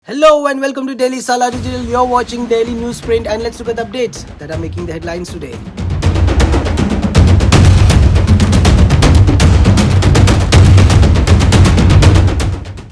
Hello and welcome to Daily Salar Digital. You're watching Daily Newsprint and let's look at the updates that are making the headlines today.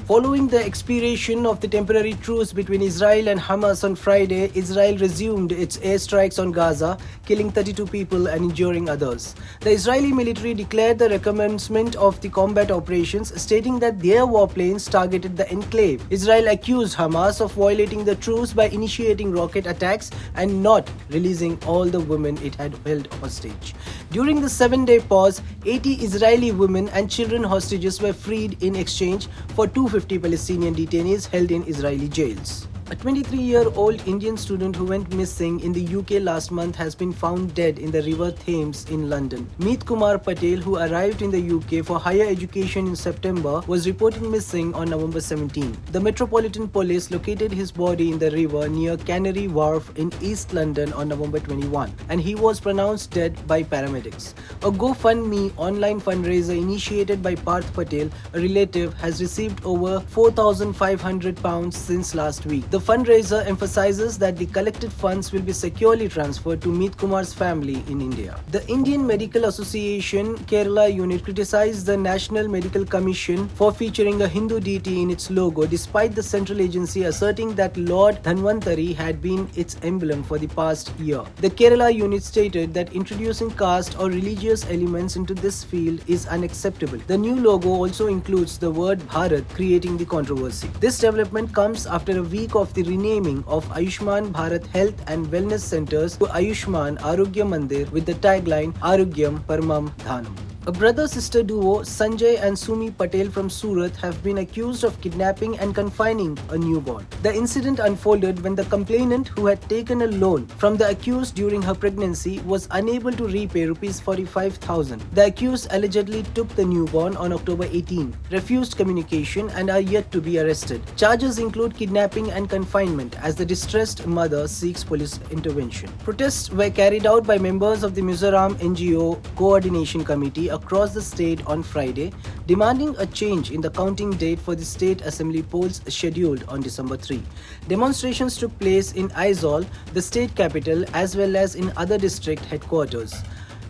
Following the expiration of the temporary truce between Israel and Hamas on Friday, Israel resumed its airstrikes on Gaza, killing 32 people and injuring others. The Israeli military declared the recommencement of the combat operations, stating that their warplanes targeted the enclave. Israel accused Hamas of violating the truce by initiating rocket attacks and not releasing all the women it had held hostage. During the 7-day pause, 80 Israeli women and children hostages were freed in exchange for 250 Palestinian detainees held in Israeli jails. A 23-year-old Indian student who went missing in the UK last month has been found dead in the River Thames in London. Meet Kumar Patel, who arrived in the UK for higher education in September, was reported missing on November 17. The Metropolitan Police located his body in the river near Canary Wharf in East London on November 21, and he was pronounced dead by paramedics. A GoFundMe online fundraiser initiated by Parth Patel, a relative, has received over £4,500 since last week. The fundraiser emphasizes that the collected funds will be securely transferred to Meet Kumar's family in India. The Indian Medical Association Kerala unit criticized the National Medical Commission for featuring a Hindu deity in its logo, despite the central agency asserting that Lord Dhanvantari had been its emblem for the past year. The Kerala unit stated that introducing caste or religious elements into this field is unacceptable. The new logo also includes the word Bharat, creating the controversy. This development comes after a week of the renaming of Ayushman Bharat Health and Wellness Centers to Ayushman Arogya Mandir with the tagline Arogyam Paramam Dhanam. A brother-sister duo, Sanjay and Sumi Patel from Surat, have been accused of kidnapping and confining a newborn. The incident unfolded when the complainant, who had taken a loan from the accused during her pregnancy, was unable to repay Rs 45,000. The accused allegedly took the newborn on October 18, refused communication and are yet to be arrested. Charges include kidnapping and confinement as the distressed mother seeks police intervention. Protests were carried out by members of the Mizoram NGO Coordination Committee across the state on Friday, demanding a change in the counting date for the state assembly polls scheduled on December 3. Demonstrations took place in Aizawl, the state capital, as well as in other district headquarters.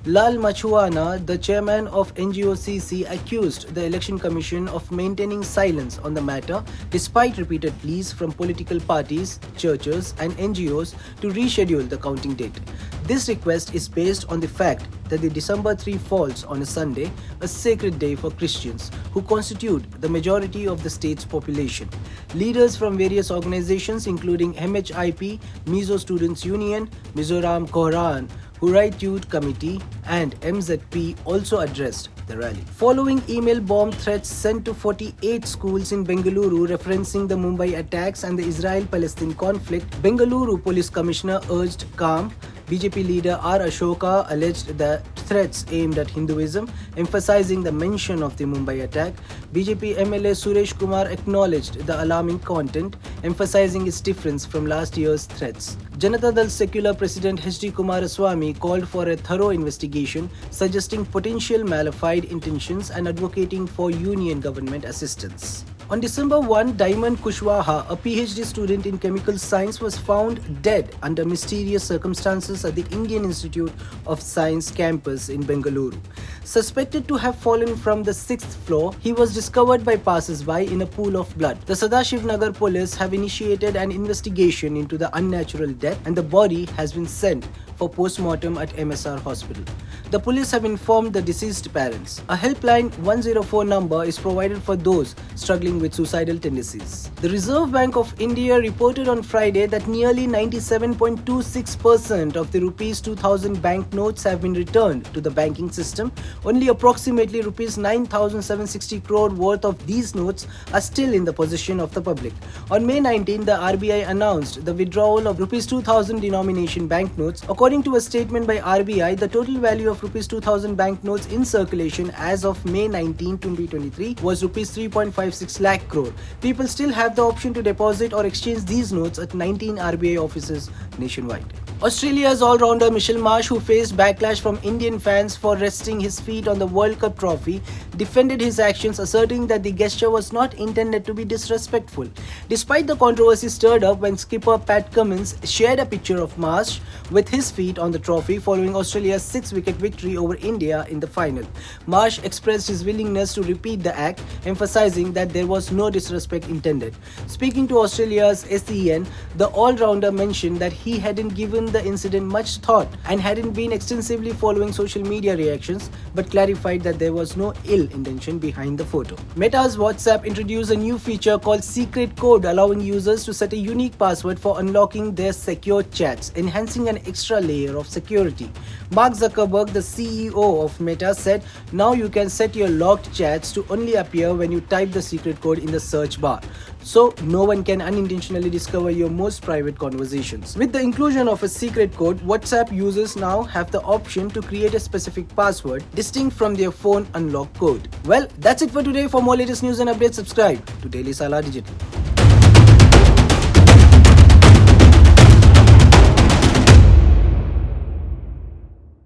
Lal Machuana, the chairman of NGOCC, accused the Election Commission of maintaining silence on the matter despite repeated pleas from political parties, churches and NGOs to reschedule the counting date. This request is based on the fact that the December 3 falls on a Sunday, a sacred day for Christians, who constitute the majority of the state's population. Leaders from various organizations including MHIP, Mizo Students Union, Mizoram Kohran, Hurai Youth Committee and MZP also addressed the rally. Following email bomb threats sent to 48 schools in Bengaluru referencing the Mumbai attacks and the Israel-Palestine conflict, Bengaluru Police Commissioner urged calm. BJP leader R. Ashoka alleged that threats aimed at Hinduism, emphasizing the mention of the Mumbai attack. BJP MLA Suresh Kumar acknowledged the alarming content, emphasizing its difference from last year's threats. Janata Dal Secular President H.D. Kumaraswamy called for a thorough investigation, suggesting potential malafide intentions and advocating for union government assistance. On December 1, Diamond Kushwaha, a PhD student in chemical science, was found dead under mysterious circumstances at the Indian Institute of Science campus in Bengaluru. Suspected to have fallen from the 6th floor, he was discovered by passers-by in a pool of blood. The Sadashiv Nagar police have initiated an investigation into the unnatural death and the body has been sent for post-mortem at MSR hospital. The police have informed the deceased parents. A helpline 104 number is provided for those struggling with suicidal tendencies. The Reserve Bank of India reported on Friday that nearly 97.26% of the Rs 2000 banknotes have been returned to the banking system. Only approximately Rs 9,760 crore worth of these notes are still in the possession of the public. On May 19, the RBI announced the withdrawal of Rs 2000 denomination banknotes. According to a statement by RBI, the total value of Rs 2000 banknotes in circulation as of May 19, 2023 was Rs 3.56 lakh crore. People still have the option to deposit or exchange these notes at 19 RBI offices nationwide. Australia's all-rounder Mitchell Marsh, who faced backlash from Indian fans for resting his feet on the World Cup trophy, defended his actions, asserting that the gesture was not intended to be disrespectful. Despite the controversy stirred up when skipper Pat Cummins shared a picture of Marsh with his feet on the trophy following Australia's 6-wicket victory over India in the final. Marsh expressed his willingness to repeat the act, emphasizing that there was no disrespect intended. Speaking to Australia's SEN, the all-rounder mentioned that he hadn't given the incident much thought and hadn't been extensively following social media reactions, but clarified that there was no ill intention behind the photo. Meta's WhatsApp introduced a new feature called Secret Code, allowing users to set a unique password for unlocking their secure chats, enhancing an extra layer of security. Mark Zuckerberg, the CEO of Meta, said, "Now you can set your locked chats to only appear when you type the secret code in the search bar, so no one can unintentionally discover your most private conversations." With the inclusion of a secret code, WhatsApp users now have the option to create a specific password distinct from their phone unlock code. Well, that's it for today. For more latest news and updates, subscribe to Daily Salar Digital.